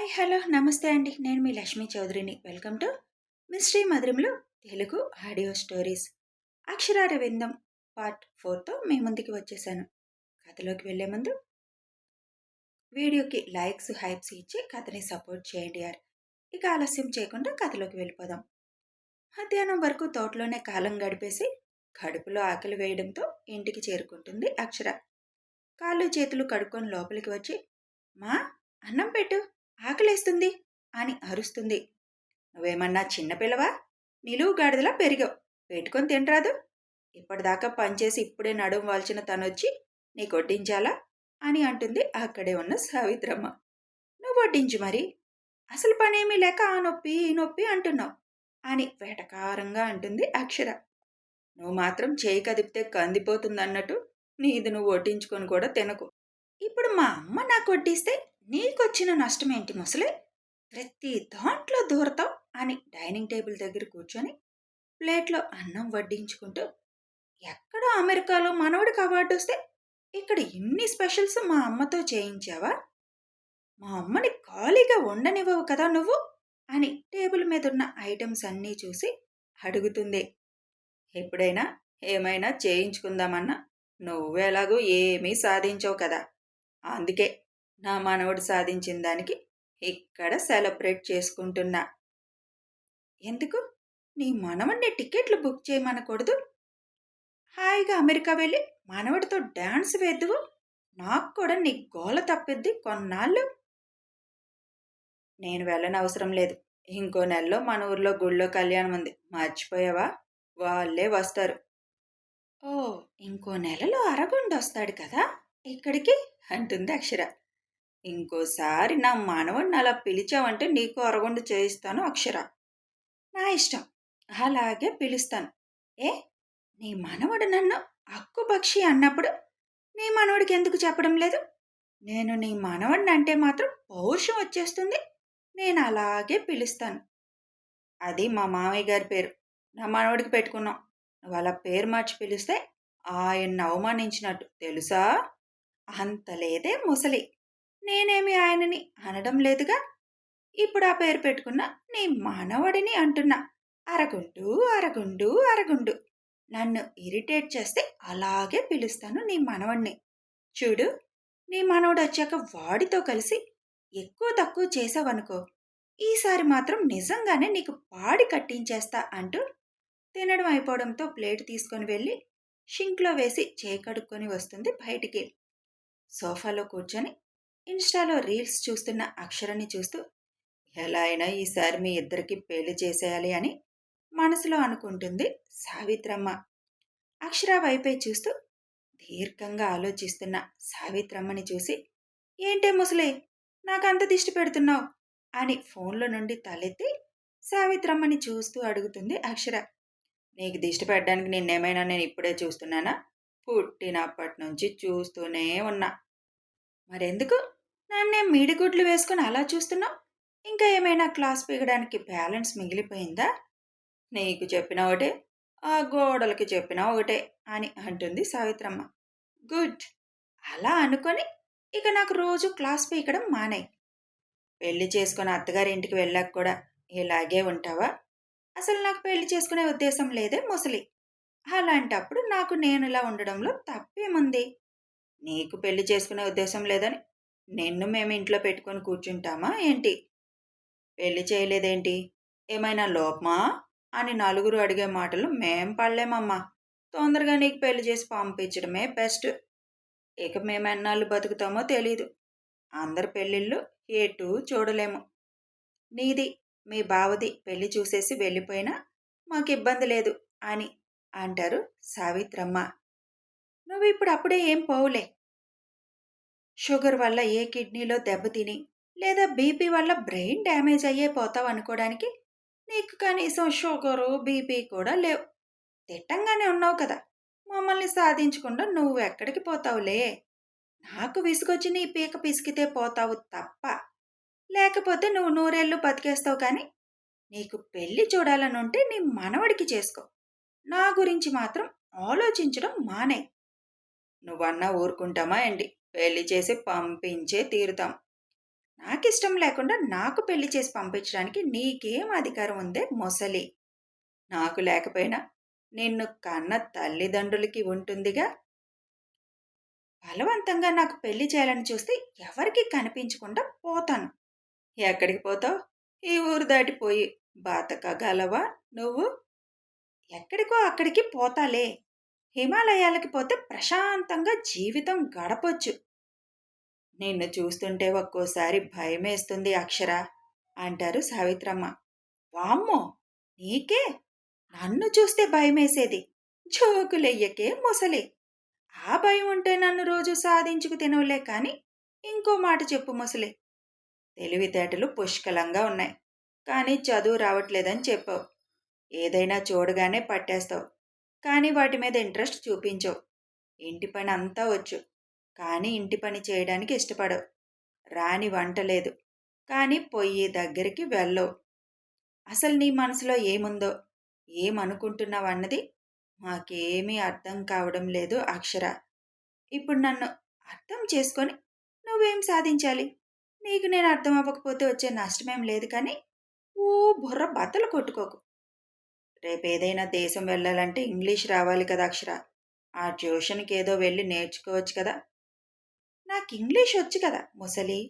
Hi! Hello! నమస్తే అండి. నేను మీ లక్ష్మీ చౌదరిని. వెల్కమ్ టు మిస్టరీ మధురంలో తెలుగు ఆడియో స్టోరీస్. అక్షరాల విందం పార్ట్ 4తో మీ ముందుకి వచ్చేసాను. కథలోకి వెళ్ళే ముందు వీడియోకి లైక్స్, హైప్స్ ఇచ్చి కథని సపోర్ట్ చేయండి యార్. ఇక ఆలస్యం చేయకుండా కథలోకి వెళ్ళిపోదాం. మధ్యాహ్నం వరకు తోటలోనే కాలం గడిపేసి కడుపులో ఆకలి వేయడంతో ఇంటికి చేరుకుంటుంది అక్షర. కాళ్ళు చేతులు కడుక్కొని లోపలికి వచ్చి, మా అన్నం పెట్టు, ఆకలేస్తుంది అని అరుస్తుంది. నువ్వేమన్నా చిన్నపిల్లవా? నిలువు గాడిదలా పెరిగావు, పెట్టుకొని తినరాదు? ఇప్పటిదాకా పనిచేసి ఇప్పుడే నడుం వాల్చిన తనొచ్చి నీకు వడ్డించాలా అని అంటుంది అక్కడే ఉన్న సావిత్రమ్మ. నువ్వు వడ్డించు మరి, అసలు పనేమీ లేక ఆ నొప్పి ఈ నొప్పి అంటున్నావు అని వెటకారంగా అంటుంది అక్షర. నువ్వు మాత్రం చేయి కదిపితే కందిపోతుందన్నట్టు నీది నువ్వు వడ్డించుకొని కూడా తినకు. ఇప్పుడు మా అమ్మ నాకు వడ్డిస్తే నీకొచ్చిన నష్టమేంటి ముసలే? ప్రతి దాంట్లో దూరతావు అని డైనింగ్ టేబుల్ దగ్గర కూర్చొని ప్లేట్లో అన్నం వడ్డించుకుంటూ, ఎక్కడో అమెరికాలో మనవడికి అవార్డు వస్తే ఇక్కడ ఇన్ని స్పెషల్స్ మా అమ్మతో చేయించావా? మా అమ్మని ఖాళీగా ఉండనివ్వవు కదా నువ్వు అని టేబుల్ మీద ఉన్న ఐటమ్స్ అన్నీ చూసి అడుగుతుంది. ఎప్పుడైనా ఏమైనా చేయించుకుందామన్నా నువ్వెలాగూ ఏమీ సాధించవు కదా, అందుకే నా మనవడు సాధించిన దానికి ఇక్కడ సెలబ్రేట్ చేసుకుంటున్నా. ఎందుకు నీ మనవడిని టికెట్లు బుక్ చేయమనకూడదు? హాయిగా అమెరికా వెళ్ళి మనవడితో డాన్స్ వేద్దువు. నాకు కూడా నీ గోల తప్పిద్ది కొన్నాళ్ళు. నేను వెళ్ళనవసరం లేదు. ఇంకో నెలలో మన ఊర్లో గుళ్ళో కళ్యాణం ఉంది, మర్చిపోయావా? వాళ్ళే వస్తారు. ఓ, ఇంకో నెలలో అరగుండు వస్తాడు కదా ఇక్కడికి అంటుంది అక్షర. ఇంకోసారి నా మనవడిని అలా పిలిచావంటే నీకు అరగుండు చేయిస్తాను అక్షర. నా ఇష్టం, అలాగే పిలుస్తాను. ఏ, నీ మనవడు నన్ను అక్కుపక్షి అన్నప్పుడు నీ మనవడికి ఎందుకు చెప్పడం లేదు? నేను నీ మనవడిని అంటే మాత్రం పౌరుషం వచ్చేస్తుంది. నేను అలాగే పిలుస్తాను. అది మా మామయ్య గారి పేరు, నా మనవడికి పెట్టుకున్నాం. నువ్వు అలా పేరు మార్చి పిలిస్తే ఆయన్ని అవమానించినట్టు తెలుసా? అంత లేదే ముసలి. నేనేమి ఆయనని అనడం లేదుగా. ఇప్పుడు ఆ పేరు పెట్టుకున్న నీ మనవడిని అంటున్నా. అరగుండు అరగుండు అరగుండు. నన్ను ఇరిటేట్ చేస్తే అలాగే పిలుస్తాను నీ మనవడిని. చూడు, నీ మనవడు వచ్చాక వాడితో కలిసి ఎక్కువ తక్కువ చేసావనుకో, ఈసారి మాత్రం నిజంగానే నీకు పాడి కట్టించేస్తా అంటూ తినడం అయిపోవడంతో ప్లేట్ తీసుకొని వెళ్ళి షింక్లో వేసి చేయి కడుక్కొని వస్తుంది బయటికి. సోఫాలో కూర్చొని ఇన్స్టాలో రీల్స్ చూస్తున్న అక్షరని చూస్తూ, ఎలా అయినా ఈసారి మీ ఇద్దరికి పెళ్లి చేసేయాలి అని మనసులో అనుకుంటుంది సావిత్రమ్మ. అక్షర వైపే చూస్తూ దీర్ఘంగా ఆలోచిస్తున్న సావిత్రమ్మని చూసి, ఏంటే ముసలే, నాకంత దిష్టి పెడుతున్నావు అని ఫోన్లో నుండి తలెత్తి సావిత్రమ్మని చూస్తూ అడుగుతుంది అక్షర. నీకు దిష్టి పెట్టడానికి నిన్నేమైనా నేను ఇప్పుడే చూస్తున్నానా? పుట్టినప్పటి నుంచి చూస్తూనే ఉన్నా. మరెందుకు నన్నే మీడిగుడ్లు వేసుకుని అలా చూస్తున్నావు? ఇంకా ఏమైనా క్లాస్ పీగడానికి బ్యాలెన్స్ మిగిలిపోయిందా? నీకు చెప్పిన ఒకటే, ఆ గోడలకి చెప్పిన ఒకటే అని అంటుంది సావిత్రమ్మ. గుడ్, అలా అనుకొని ఇక నాకు రోజు క్లాస్ పీకడం మానేయ్. పెళ్లి చేసుకుని అత్తగారింటికి వెళ్ళాక కూడా ఇలాగే ఉంటావా? అసలు నాకు పెళ్లి చేసుకునే ఉద్దేశం లేదే ముసలి. అలాంటప్పుడు నాకు నేను ఇలా ఉండడంలో తప్పేముంది? నీకు పెళ్లి చేసుకునే ఉద్దేశం లేదని నిన్ను మేము ఇంట్లో పెట్టుకొని కూర్చుంటామా ఏంటి? పెళ్లి చేయలేదేంటి, ఏమైనా లోపమా అని నలుగురు అడిగే మాటలు మేం పడలేమమ్మా. తొందరగా నీకు పెళ్లి చేసి పంపించడమే బెస్ట్. ఇక మేమెన్నాళ్ళు బతుకుతామో తెలీదు. అందరి పెళ్ళిళ్ళు ఎటూ చూడలేము. నీది మీ బావది పెళ్లి చూసేసి వెళ్ళిపోయినా మాకు ఇబ్బంది లేదు అని అంటారు సావిత్రమ్మ. నువ్వు ఇప్పుడు అప్పుడే ఏం పోవులే. షుగర్ వల్ల ఏ కిడ్నీలో దెబ్బతిని లేదా బీపీ వల్ల బ్రెయిన్ డ్యామేజ్ అయ్యే పోతావు అనుకోవడానికి నీకు కనీసం షుగరు బీపీ కూడా లేవు. తిట్టంగానే ఉన్నావు కదా, మమ్మల్ని సాధించకుండా నువ్వు ఎక్కడికి పోతావులే. నాకు విసుగొచ్చి నీ పీక పిసికితే పోతావు తప్ప, లేకపోతే నువ్వు నూరేళ్ళు బతికేస్తావు. కానీ నీకు పెళ్లి చూడాలనుంటే నీ మనవడికి చేసుకో. నా గురించి మాత్రం ఆలోచించడం మానే. నువ్వన్నా ఊరుకుంటామా ఏంటి? పెళ్లి చేసి పంపించే తీరుతాం. నాకిష్టం లేకుండా నాకు పెళ్లి చేసి పంపించడానికి నీకేం అధికారం ఉందే మొసలి? నాకు లేకపోయినా నిన్ను కన్న తల్లిదండ్రులకి ఉంటుందిగా. బలవంతంగా నాకు పెళ్లి చేయాలని చూస్తే ఎవరికీ కనిపించకుండా పోతాను. ఎక్కడికి పోతావు? ఈ ఊరు దాటిపోయి బతకగలవా నువ్వు? ఎక్కడికో అక్కడికి పోతాలే. హిమాలయాలకి పోతే ప్రశాంతంగా జీవితం గడపొచ్చు. నిన్ను చూస్తుంటే ఒక్కోసారి భయమేస్తుంది అక్షర అంటారు సావిత్రమ్మ. వామ్మో! నీకే? నన్ను చూస్తే భయమేసేది. జోకులెయ్యకే ముసలి. ఆ భయం ఉంటే నన్ను రోజు సాధించుకు తినవులే కాని ఇంకో మాట చెప్పు ముసలి. తెలివితేటలు పుష్కలంగా ఉన్నాయి. కానీ చదువు రావట్లేదని చెప్పావు. ఏదైనా చూడగానే పట్టేస్తావు. కానీ వాటి మీద ఇంట్రెస్ట్ చూపించవు. ఇంటి పని అంతా వచ్చు. కానీ ఇంటి పని చేయడానికి ఇష్టపడవు. రాని వంట లేదు. కానీ పొయ్యి దగ్గరికి వెళ్ళవు. అసలు నీ మనసులో ఏముందో, ఏమనుకుంటున్నావన్నది మాకేమీ అర్థం కావడం లేదు అక్షర. ఇప్పుడు నన్ను అర్థం చేసుకొని నువ్వేం సాధించాలి? నీకు నేను అర్థం అవ్వకపోతే వచ్చే నష్టమేం లేదు కానీ ఓ బుర్ర బద్దలు కొట్టుకోకు. రేపేదైనా దేశం వెళ్ళాలంటే ఇంగ్లీష్ రావాలి కదా అక్షర. ఆ ట్యూషన్కి ఏదో వెళ్ళి నేర్చుకోవచ్చు కదా. నాకు ఇంగ్లీష్ వచ్చు కదా ముసలి.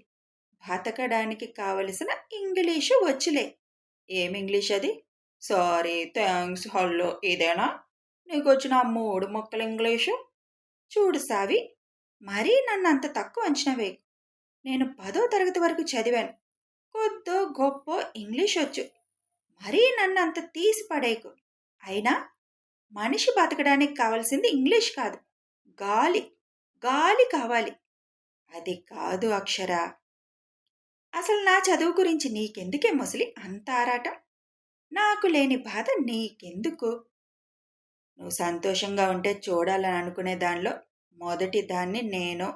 బతకడానికి కావలసిన ఇంగ్లీషు వచ్చులే. ఏం ఇంగ్లీష్ అది? సారీ, థ్యాంక్స్, హల్లో ఇదేనా నీకొచ్చిన ఆ 3 ముక్కల ఇంగ్లీషు? చూడు సావి, మరీ నన్ను అంత తక్కువ అంచనా వేయకు. నేను 10వ తరగతి వరకు చదివాను. కొద్దో గొప్పో ఇంగ్లీష్ వచ్చు. మరీ నన్ను అంత తీసి పడేయకు. అయినా మనిషి బతకడానికి కావాల్సింది ఇంగ్లీష్ కాదు, గాలి. గాలి కావాలి. అది కాదు అక్షర. అసలు నా చదువు గురించి నీకెందుకే ముసలి అంత ఆరాటం? నాకు లేని బాధ నీకెందుకు? నువ్వు సంతోషంగా ఉంటే చూడాలని అనుకునే దానిలో మొదటి దాన్ని నేను.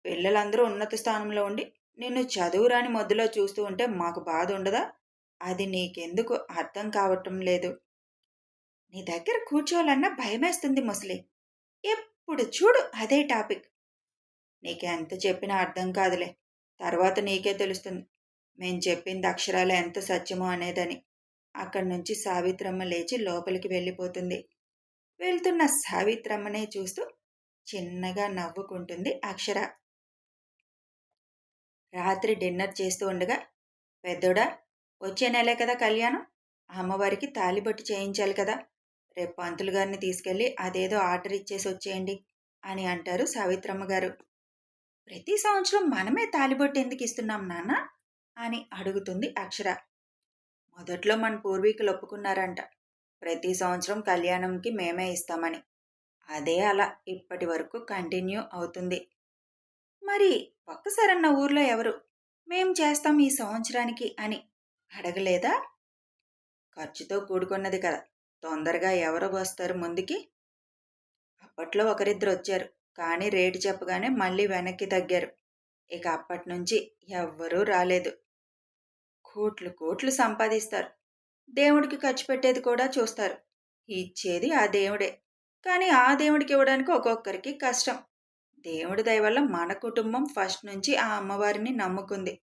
పిల్లలందరూ ఉన్నత స్థానంలో ఉండి నిన్ను చదువురాని మొద్దులో చూస్తూ ఉంటే మాకు బాధ ఉండదా? అది నీకెందుకు అర్థం కావటం లేదు. నీ దగ్గర కూర్చోవాలన్నా భయమేస్తుంది ముసలి. ఎప్పుడు చూడు అదే టాపిక్. నీకెంత చెప్పినా అర్థం కాదులే. తర్వాత నీకే తెలుస్తుంది మేం చెప్పింది అక్షరాలు ఎంత సత్యమో అనేదని. అక్కడి నుంచి సావిత్రమ్మ లేచి లోపలికి వెళ్ళిపోతుంది. వెళ్తున్న సావిత్రమ్మనే చూస్తూ చిన్నగా నవ్వుకుంటుంది అక్షర. రాత్రి డిన్నర్ చేస్తూ ఉండగా, పెద్దోడా, వచ్చే నెలే కదా కళ్యాణం. అమ్మవారికి తాళిబొట్టు చేయించాలి కదా. రేపు పంతులు గారిని తీసుకెళ్ళి అదేదో ఆర్డర్ ఇచ్చేసి వచ్చేయండి అని అంటారు సావిత్రమ్మ గారు. ప్రతి సంవత్సరం మనమే తాళిబొట్టు ఎందుకు ఇస్తున్నాం నాన్న అని అడుగుతుంది అక్షర. మొదట్లో మన పూర్వీకులు ఒప్పుకున్నారంట ప్రతి సంవత్సరం కళ్యాణంకి మేమే ఇస్తామని. అదే అలా ఇప్పటి వరకు కంటిన్యూ అవుతుంది. మరి ఒక్కసారన్న ఊర్లో ఎవరు మేం చేస్తాం ఈ సంవత్సరానికి అని అడగలేదా? ఖర్చుతో కూడుకున్నది కదా, తొందరగా ఎవరు వస్తారు ముందుకి? అప్పట్లో ఒకరిద్దరు వచ్చారు. కానీ రేటు చెప్పగానే మళ్ళీ వెనక్కి తగ్గారు. ఇక అప్పటి నుంచి ఎవ్వరూ రాలేదు. కోట్లు కోట్లు సంపాదిస్తారు. దేవుడికి ఖర్చు పెట్టేది కూడా చూస్తారు. ఇచ్చేది ఆ దేవుడే. కానీ ఆ దేవుడికి ఇవ్వడానికి ఒక్కొక్కరికి కష్టం. దేవుడి దయ వల్ల మన కుటుంబం ఫస్ట్ నుంచి ఆ అమ్మవారిని నమ్ముకుంది.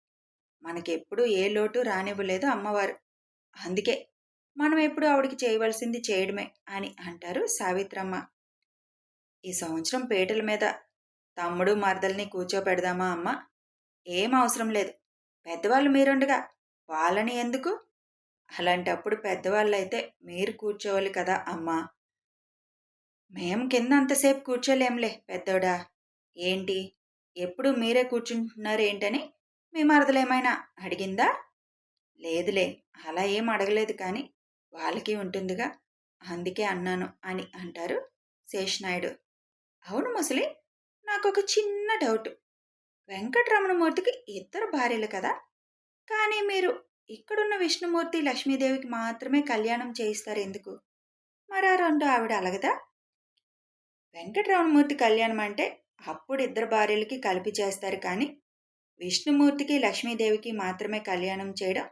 మనకెప్పుడు ఏ లోటు రానివ్వలేదు అమ్మవారు. అందుకే మనం ఎప్పుడు ఆవిడికి చేయవలసింది చేయడమే అని అంటారు సావిత్రమ్మ. ఈ సంవత్సరం పీటల మీద తమ్ముడు మరదల్ని కూర్చోపెడదామా అమ్మ? ఏం అవసరం లేదు. పెద్దవాళ్ళు మీరుండగా వాళ్ళని ఎందుకు? అలాంటప్పుడు పెద్దవాళ్ళైతే మీరు కూర్చోవాలి కదా అమ్మా. మేం కింద అంతసేపు కూర్చోలేంలే పెద్దోడా. ఏంటి ఎప్పుడు మీరే కూర్చుంటున్నారేంటని మీ మరదలేమైనా అడిగిందా? లేదులే, అలా ఏం అడగలేదు కానీ వాళ్ళకి ఉంటుందిగా, అందుకే అన్నాను అని అంటారు శేషనాయుడు. అవును ముసలి, నాకొక చిన్న డౌట్. వెంకటరమణమూర్తికి ఇద్దరు భార్యలు కదా. కానీ మీరు ఇక్కడున్న విష్ణుమూర్తి లక్ష్మీదేవికి మాత్రమే కళ్యాణం చేయిస్తారు ఎందుకు? మరా రెండో ఆవిడ అలగదా? వెంకటరమణమూర్తి కళ్యాణం అంటే అప్పుడు ఇద్దరు భార్యలకి కలిపి చేస్తారు కానీ విష్ణుమూర్తికి లక్ష్మీదేవికి మాత్రమే కళ్యాణం చేయడం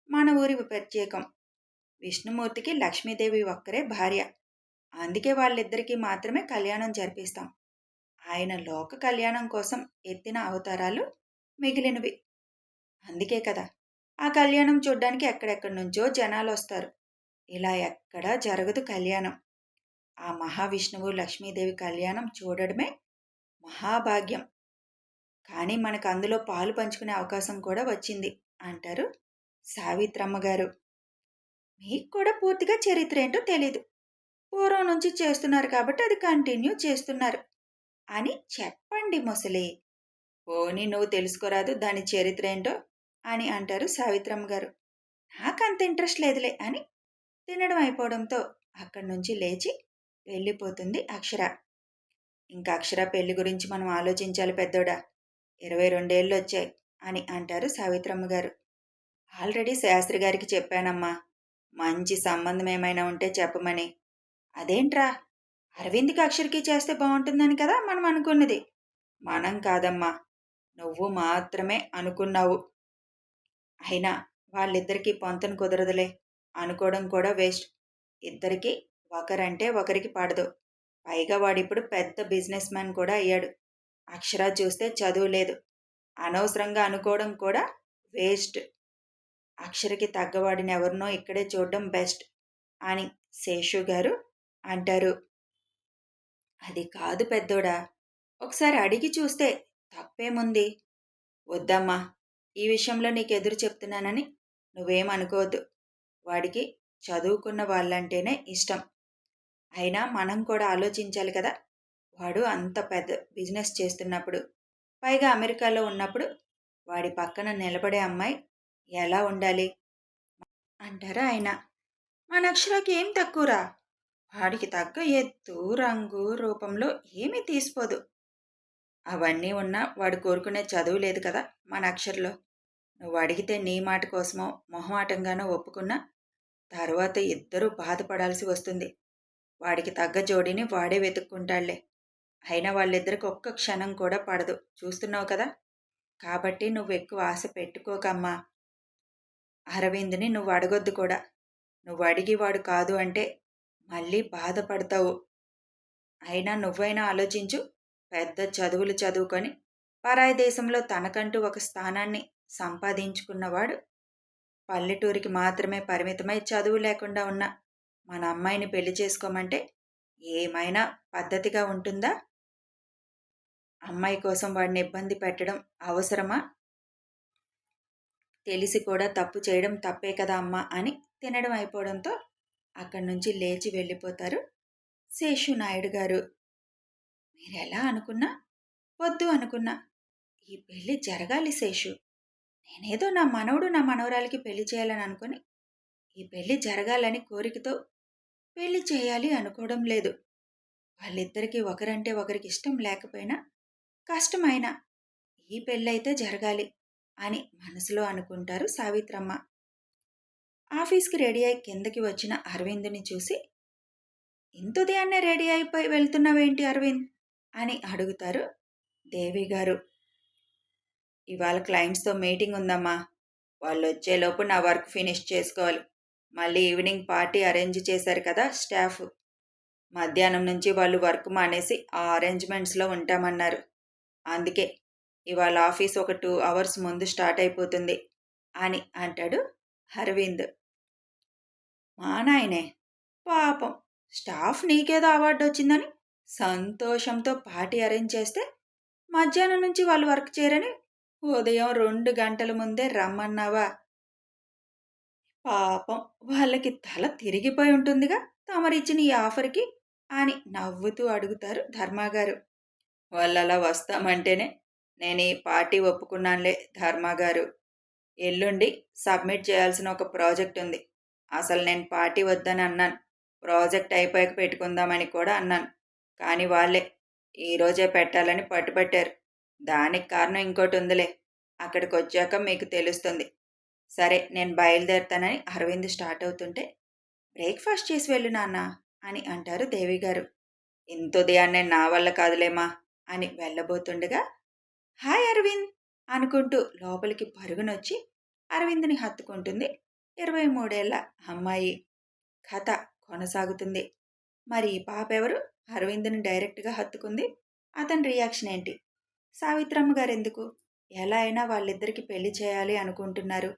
మన ఊరి ప్రత్యేకం. విష్ణుమూర్తికి లక్ష్మీదేవి ఒక్కరే భార్య. అందుకే వాళ్ళిద్దరికీ మాత్రమే కళ్యాణం జరిపిస్తాం. ఆయన లోక కళ్యాణం కోసం ఎత్తిన అవతారాలు మిగిలినవి. అందుకే కదా ఆ కళ్యాణం చూడ్డానికి ఎక్కడెక్కడి నుంచో జనాలొస్తారు. ఇలా ఎక్కడా జరగదు కళ్యాణం. ఆ మహావిష్ణువు, లక్ష్మీదేవి కళ్యాణం చూడడమే మహాభాగ్యం. కానీ మనకు అందులో పాలు పంచుకునే అవకాశం కూడా వచ్చింది అంటారు సావిత్రమ్మ గారు. మీకు కూడా పూర్తిగా చరిత్ర ఏంటో తెలీదు. పూర్వం నుంచి చేస్తున్నారు కాబట్టి అది కంటిన్యూ చేస్తున్నారు అని చెప్పండి ముసలి. పోనీ నువ్వు తెలుసుకోరాదు దాని చరిత్ర ఏంటో అని అంటారు సావిత్రమ్మ గారు. నాకంత ఇంట్రెస్ట్ లేదులే అని తినడం అయిపోవడంతో అక్కడి నుంచి లేచి వెళ్ళిపోతుంది అక్షర. ఇంకా అక్షర పెళ్లి గురించి మనం ఆలోచించాలి పెద్దోడా. 22 ఏళ్ళొచ్చాయి అని అంటారు సావిత్రమ్మ గారు. ఆల్రెడీ శాస్త్రి గారికి చెప్పానమ్మా. మంచి సంబంధం ఏమైనా ఉంటే చెప్పమని. అదేంట్రా? అరవింద్కి అక్షర్కి చేస్తే బాగుంటుందని కదా మనం అనుకున్నది. మనం కాదమ్మా, నువ్వు మాత్రమే అనుకున్నావు. అయినా వాళ్ళిద్దరికీ పొంతన కుదరదులే. అనుకోవడం కూడా వేస్ట్. ఇద్దరికీ ఒకరంటే ఒకరికి పడదు. పైగా వాడిప్పుడు పెద్ద బిజినెస్ మ్యాన్ కూడా అయ్యాడు. అక్షర చూస్తే చదువు లేదు. అనవసరంగా అనుకోవడం కూడా వేస్ట్. అక్షరకి తగ్గవాడిని ఎవరినో ఇక్కడే చూడడం బెస్ట్ అని శేషు గారు అంటారు. అది కాదు పెద్దోడా, ఒకసారి అడిగి చూస్తే తప్పేముంది? వద్దమ్మా, ఈ విషయంలో నీకు ఎదురు చెప్తున్నానని నువ్వేమనుకోవద్దు. వాడికి చదువుకున్న వాళ్ళంటేనే ఇష్టం. అయినా మనం కూడా ఆలోచించాలి కదా. వాడు అంత పెద్ద బిజినెస్ చేస్తున్నప్పుడు, పైగా అమెరికాలో ఉన్నప్పుడు వాడి పక్కన నిలబడే అమ్మాయి ఎలా ఉండాలి అంటారా ఆయన. మన అక్షరాకి ఏం తక్కువరా? వాడికి తగ్గ ఎత్తు, రంగు, రూపంలో ఏమీ తీసిపోదు. అవన్నీ ఉన్నా వాడు కోరుకునే చదువు లేదు కదా మన అక్షర్లో. నువ్వు అడిగితే నీ మాట కోసమో మొహమాటంగానో ఒప్పుకున్నా తర్వాత ఇద్దరూ బాధపడాల్సి వస్తుంది. వాడికి తగ్గ జోడీని వాడే వెతుక్కుంటాళ్లే. అయినా వాళ్ళిద్దరికి ఒక్క క్షణం కూడా పడదు, చూస్తున్నావు కదా. కాబట్టి నువ్వు ఎక్కువ ఆశ పెట్టుకోకమ్మా. అరవింద్ని నువ్వు అడగొద్దు కూడా. నువ్వు అడిగి వాడు కాదు అంటే మళ్ళీ బాధపడతావు. అయినా నువ్వైనా ఆలోచించు. పెద్ద చదువులు చదువుకొని పరాయి దేశంలో తనకంటూ ఒక స్థానాన్ని సంపాదించుకున్నవాడు పల్లెటూరికి మాత్రమే పరిమితమై చదువు లేకుండా ఉన్న మన అమ్మాయిని పెళ్లి చేసుకోమంటే ఏమైనా పద్ధతిగా ఉంటుందా? అమ్మాయి కోసం వాడిని ఇబ్బంది పెట్టడం అవసరమా? తెలిసి కూడా తప్పు చేయడం తప్పే కదా అమ్మా అని తినడం అయిపోవడంతో అక్కడి నుంచి లేచి వెళ్ళిపోతారు శేషు నాయుడు గారు. మీరెలా అనుకున్నా, వద్దు అనుకున్నా ఈ పెళ్ళి జరగాలి శేషు. నేనేదో నా మనవడు నా మనవరాలికి పెళ్లి చేయాలని అనుకుని ఈ పెళ్లి జరగాలని కోరికతో పెళ్లి చేయాలి అనుకోవడం లేదు. వాళ్ళిద్దరికీ ఒకరంటే ఒకరికి ఇష్టం లేకపోయినా కష్టమైనా ఈ పెళ్ళైతే జరగాలి అని మనసులో అనుకుంటారు సావిత్రమ్మ. ఆఫీస్కి రెడీ అయి కిందకి వచ్చిన అరవింద్ని చూసి, ఇంత ఉదయాన్నే రెడీ అయిపోయి వెళ్తున్నావేంటి అరవింద్ అని అడుగుతారు దేవి గారు. ఇవాళ క్లయింట్స్తో మీటింగ్ ఉందమ్మా. వాళ్ళు వచ్చేలోపు నా వర్క్ ఫినిష్ చేసుకోవాలి. మళ్ళీ ఈవినింగ్ పార్టీ అరేంజ్ చేశారు కదా స్టాఫ్. మధ్యాహ్నం నుంచి వాళ్ళు వర్క్ మానేసి ఆ అరేంజ్మెంట్స్లో ఉంటామన్నారు. అందుకే ఇవాళ ఆఫీస్ ఒక 2 అవర్స్ ముందు స్టార్ట్ అయిపోతుంది అని అంటాడు అరవింద్. మా నాయనే, పాపం స్టాఫ్ నీకేదో అవార్డు వచ్చిందని సంతోషంతో పార్టీ అరేంజ్ చేస్తే మధ్యాహ్నం నుంచి వాళ్ళు వర్క్ చేయరని ఉదయం 2 గంటల ముందే రమ్మన్నావా? పాపం వాళ్ళకి తల తిరిగిపోయి ఉంటుందిగా తమరిచ్చిన ఈ ఆఫర్కి అని నవ్వుతూ అడుగుతారు ధర్మాగారు. వాళ్ళు అలా వస్తామంటేనే నేను ఈ పార్టీ ఒప్పుకున్నానులే ధర్మాగారు. ఎల్లుండి సబ్మిట్ చేయాల్సిన ఒక ప్రాజెక్ట్ ఉంది. అసలు నేను పార్టీ వద్దని అన్నాను. ప్రాజెక్ట్ అయిపోయాక పెట్టుకుందామని కూడా అన్నాను. కానీ వాళ్ళే ఈరోజే పెట్టాలని పట్టుపట్టారు. దానికి కారణం ఇంకోటి ఉందిలే. అక్కడికి వచ్చాక మీకు తెలుస్తుంది. సరే నేను బయలుదేరుతానని అరవింద్ స్టార్ట్ అవుతుంటే, బ్రేక్ఫాస్ట్ చేసి వెళ్ళు నాన్న అని అంటారు దేవిగారు. ఇంత ఉదయాన్నే నా వల్ల కాదులేమా అని వెళ్ళబోతుండగా, హాయ్ అరవింద్ అనుకుంటూ లోపలికి పరుగునొచ్చి అరవింద్ని హత్తుకుంటుంది 23 ఏళ్ల అమ్మాయి. కథ కొనసాగుతుంది. మరి ఈ పాప ఎవరు అరవింద్ని డైరెక్ట్గా హత్తుకుంది? అతని రియాక్షన్ ఏంటి? సావిత్రమ్మ గారు ఎందుకు ఎలా అయినా వాళ్ళిద్దరికీ పెళ్లి చేయాలి అనుకుంటున్నారు.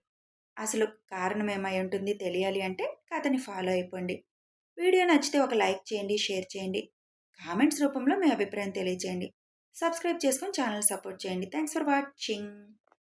అసలు కారణం ఏమై ఉంటుంది తెలియాలి అంటే కథని ఫాలో అయిపోండి. వీడియో నచ్చితే ఒక లైక్ చేయండి, షేర్ చేయండి. కామెంట్స్ రూపంలో మీ అభిప్రాయం తెలియజేయండి. సబ్స్క్రైబ్ చేసుకొని ఛానల్ సపోర్ట్ చేయండి. Thanks for watching.